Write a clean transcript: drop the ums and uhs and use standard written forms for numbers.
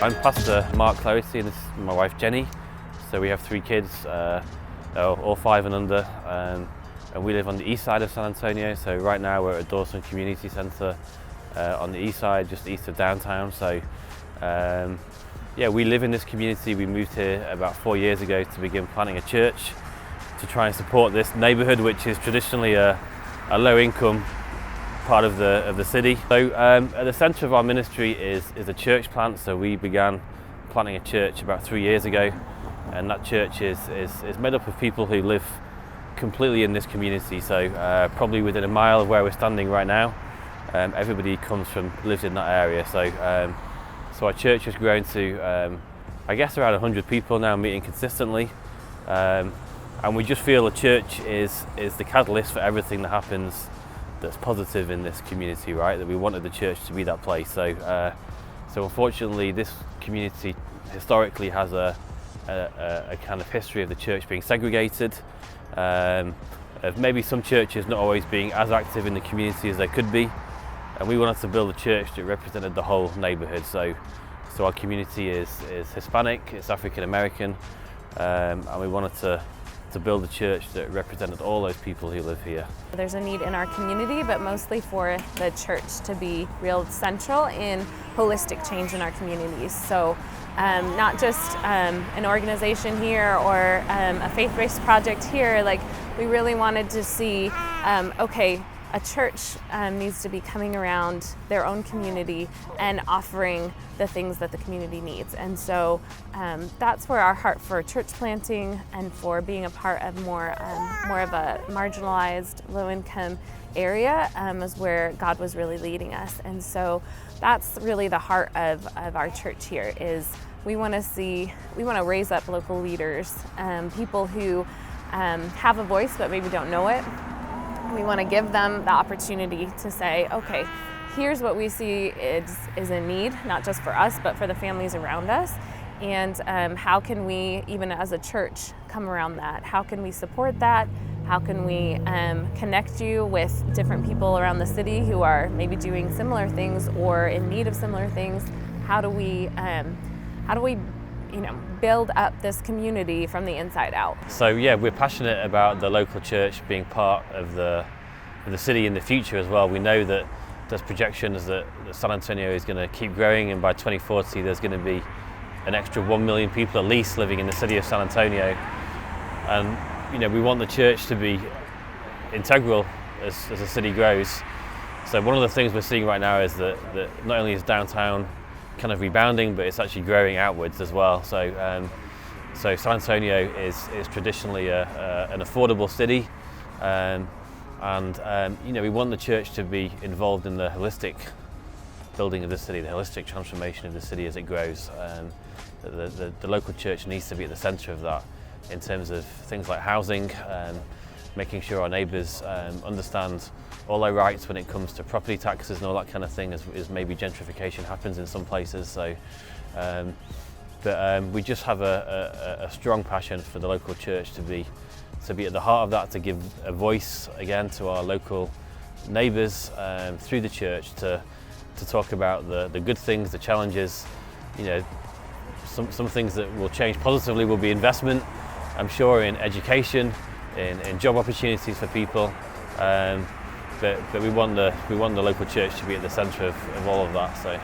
I'm Pastor Mark Clarity and this is my wife Jenny. So we have 3 kids, all 5 and under, and we live on the east side of San Antonio. So right now we're at Dawson Community Center on the east side, just east of downtown. So yeah, we live in this community. We moved here about 4 years ago to begin planting a church to try and support this neighborhood, which is traditionally a low-income part of the city. So at the center of our ministry is a church plant. So we began planting a church about 3 years ago, and that church is made up of people who live completely in this community. So probably within a mile of where we're standing right now, everybody lives in that area. So our church has grown to I guess around 100 people now, meeting consistently, and we just feel the church is the catalyst for everything that happens that's positive in this community, right? That we wanted the church to be that place. So unfortunately, this community historically has a kind of history of the church being segregated, of maybe some churches not always being as active in the community as they could be, and we wanted to build a church that represented the whole neighborhood. So our community is Hispanic, it's African American, and we wanted to build a church that represented all those people who live here. There's a need in our community, but mostly for the church to be real central in holistic change in our communities. So not just an organization here or a faith-based project here. Like, we really wanted to see, okay, a church needs to be coming around their own community and offering the things that the community needs. And so that's where our heart for church planting and for being a part of more of a marginalized, low-income area is where God was really leading us. And so that's really the heart of our church here. Is we want to raise up local leaders, people who have a voice but maybe don't know it. We want to give them the opportunity to say, okay, here's what we see is a need, not just for us, but for the families around us. And how can we, even as a church, come around that? How can we support that? How can we connect you with different people around the city who are maybe doing similar things or in need of similar things? How do we build up this community from the inside out? So yeah, we're passionate about the local church being part of the city in the future as well. We know that there's projections that San Antonio is going to keep growing, and by 2040 there's going to be an extra 1 million people at least living in the city of San Antonio. And we want the church to be integral as the city grows. So one of the things we're seeing right now is that not only is downtown kind of rebounding, but it's actually growing outwards as well. So San Antonio is traditionally an affordable city, and we want the church to be involved in the holistic building of the city, the holistic transformation of the city as it grows. The local church needs to be at the centre of that in terms of things like housing, making sure our neighbours understand all their rights when it comes to property taxes and all that kind of thing, as maybe gentrification happens in some places. So, but we just have a strong passion for the local church to be at the heart of that, to give a voice again to our local neighbours through the church, to talk about the good things, the challenges. Some things that will change positively will be investment, I'm sure, in education, in job opportunities for people. But we want the local church to be at the centre of all of that. So.